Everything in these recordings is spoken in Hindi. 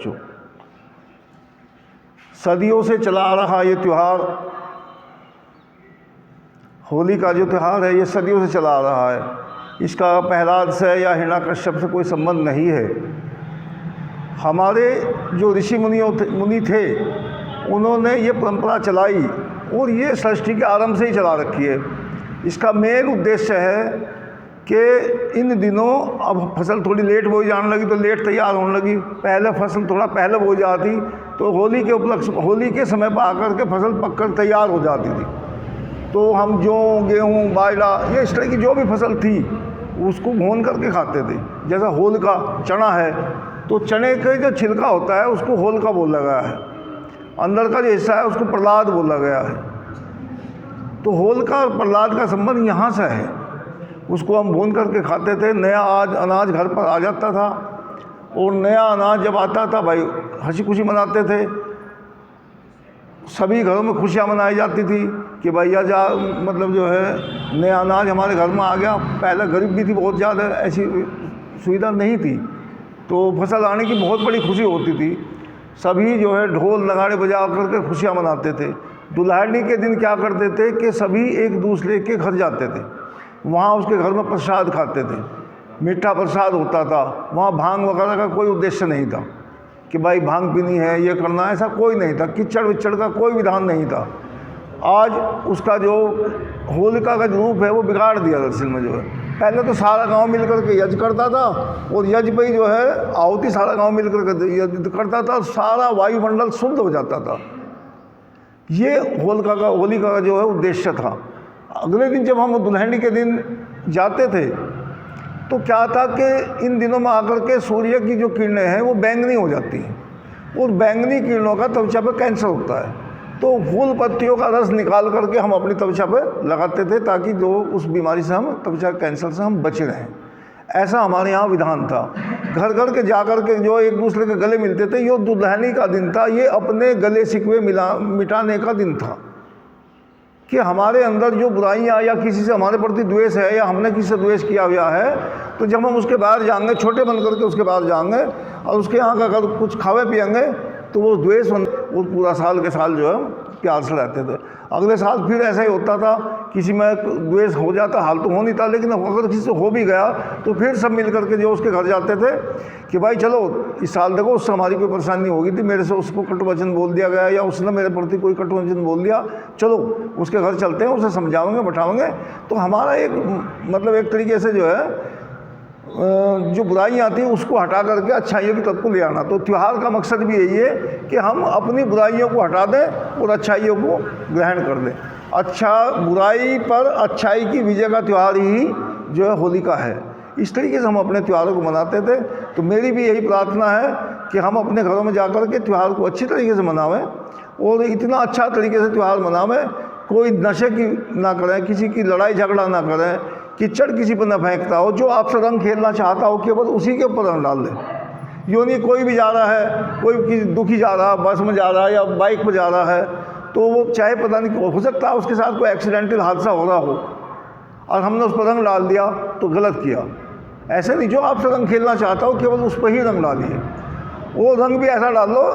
बच्चों। सदियों से चला आ रहा ये त्यौहार, होली का जो त्यौहार है ये सदियों से चला आ रहा है। इसका प्रहलाद से या हिरण्याकश्यप से कोई संबंध नहीं है। हमारे जो ऋषि मुनि थे उन्होंने ये परंपरा चलाई और ये सृष्टि के आरंभ से ही चला रखी है। इसका मेन उद्देश्य है कि इन दिनों अब फसल थोड़ी लेट बोई जाने लगी तो लेट तैयार होने लगी। पहले फसल थोड़ा पहले बोई जाती तो होली के उपलक्ष्य होली के समय पर आकर के फसल पककर तैयार हो जाती थी। तो हम जौ, गेहूँ, बाजरा, ये इस तरह की जो भी फसल थी उसको भून करके खाते थे। जैसा होल का चना है तो चने का जो छिलका होता है उसको होल का बोला गया है, अंदर का जो हिस्सा है उसको प्रहलाद बोला गया है। तो होल का और प्रहलाद का संबंध यहाँ से है। उसको हम भून करके खाते थे। नया अनाज घर पर आ जाता था और नया अनाज जब आता था भाई हंसी खुशी मनाते थे। सभी घरों में खुशियाँ मनाई जाती थी कि भैया मतलब जो है नया अनाज हमारे घर में आ गया। पहले गरीब भी थी बहुत ज़्यादा, ऐसी सुविधा नहीं थी, तो फसल आने की बहुत बड़ी खुशी होती थी। सभी जो है ढोल नगाड़े बजा करके खुशियाँ मनाते थे। दुल्हनी के दिन क्या करते थे कि सभी एक दूसरे के घर जाते थे, वहाँ उसके घर में प्रसाद खाते थे, मीठा प्रसाद होता था। वहाँ भांग वगैरह का कोई उद्देश्य नहीं था कि भाई भांग पीनी है, ये करना है, ऐसा कोई नहीं था। किचड़ विचड़ का कोई विधान नहीं था। आज उसका जो होलिका का जो रूप है वो बिगाड़ दिया दरअसल में जो है। पहले तो सारा गांव मिलकर के यज्ञ करता था और यज्ञ पे ही जो है आहुति सारा गांव मिलकर के यज्ञ करता था, सारा वायुमंडल शुद्ध हो जाता था। ये होलिका का जो है उद्देश्य था। अगले दिन जब हम दुल्हनी के दिन जाते थे तो क्या था कि इन दिनों में आकर के सूर्य की जो किरणें हैं वो बैंगनी हो जाती हैं और बैंगनी किरणों का त्वचा पे कैंसर होता है। तो फूल पत्तियों का रस निकाल करके हम अपनी त्वचा पे लगाते थे ताकि जो उस बीमारी से हम त्वचा कैंसर से हम बचे रहें। ऐसा हमारे यहाँ विधान था। घर घर के जा कर के जो एक दूसरे के गले मिलते थे। ये दुल्हनी का दिन था, ये अपने गले शिकवे मिटाने का दिन था कि हमारे अंदर जो बुराइयाँ या किसी से हमारे प्रति द्वेष है या हमने किसी से द्वेष किया हुआ है, तो जब हम उसके बाहर जाएंगे, छोटे बन करके उसके बाहर जाएंगे और उसके यहाँ का अगर कुछ खावे पिएंगे तो वो द्वेष वो पूरा साल के साल जो है प्यार से रहते थे। अगले साल फिर ऐसा ही होता था, किसी में द्वेष हो जाता, हाल तो हो नहीं था, लेकिन अगर किसी से हो भी गया तो फिर सब मिल करके जो उसके घर जाते थे कि भाई चलो इस साल देखो उससे हमारी कोई परेशानी होगी थी, मेरे से उसको कटु वचन बोल दिया गया या उसने मेरे प्रति कोई कटु वचन बोल दिया, चलो उसके घर चलते हैं, उसे समझाएंगे बैठाएंगे। तो हमारा एक मतलब एक तरीके से जो है जो बुराइयाँ आती हैं उसको हटा करके अच्छाइयों की तरफ को ले आना। तो त्यौहार का मकसद भी यही है कि हम अपनी बुराइयों को हटा दें और अच्छाइयों को ग्रहण कर लें। अच्छा, बुराई पर अच्छाई की विजय का त्यौहार ही जो है होली का है। इस तरीके से हम अपने त्योहारों को मनाते थे। तो मेरी भी यही प्रार्थना है कि हम अपने घरों में जाकर के त्यौहार को अच्छी तरीके से मनावें और इतना अच्छा तरीके से त्यौहार मनावें। कोई नशे की ना करें, किसी की लड़ाई झगड़ा ना करें, कीचड़ किसी पर न फेंकता हो। जो आपसे रंग खेलना चाहता हो केवल उसी के ऊपर रंग डाल दे। यूँ नहीं कोई भी जा रहा है, कोई दुखी जा रहा है, बस में जा रहा है या बाइक पर जा रहा है, तो वो चाहे पता नहीं हो सकता है उसके साथ कोई एक्सीडेंटल हादसा हो रहा हो और हमने उस पर रंग डाल दिया तो गलत किया। ऐसे नहीं, जो आपसे रंग खेलना चाहता हो केवल उस पर ही रंग डालिए। वो रंग भी ऐसा डाल लो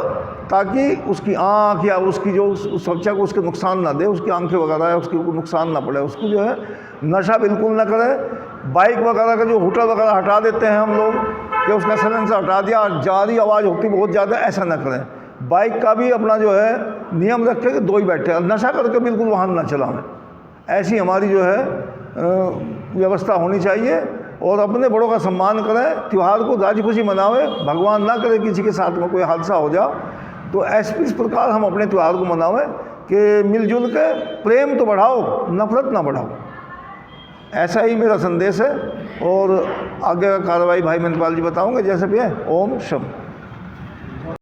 ताकि उसकी आँख या उसकी जो त्वचा को उसके नुकसान ना दे, उसकी आंखें वगैरह है उसके नुकसान ना पड़े। उसको जो है नशा बिल्कुल ना करे। बाइक वगैरह का जो हुटर वगैरह हटा देते हैं हम लोग कि उसका साइलेंसर हटा दिया, जारी आवाज़ होती बहुत ज़्यादा, ऐसा ना करें। बाइक का भी अपना जो है नियम रखें कि दो ही बैठे, नशा करके बिल्कुल वाहन ना चलाएं। ऐसी हमारी जो है व्यवस्था होनी चाहिए और अपने बड़ों का सम्मान करें, त्यौहार को राजी खुशी मनावें। भगवान ना करे किसी के साथ में कोई हादसा हो जाए। तो इस प्रकार हम अपने त्यौहार को मनावें कि मिलजुल के प्रेम तो बढ़ाओ, नफरत ना बढ़ाओ। ऐसा ही मेरा संदेश है और आगे का कार्रवाई भाई महेंद्रपाल जी बताऊंगे जैसे भी है। ओम शम।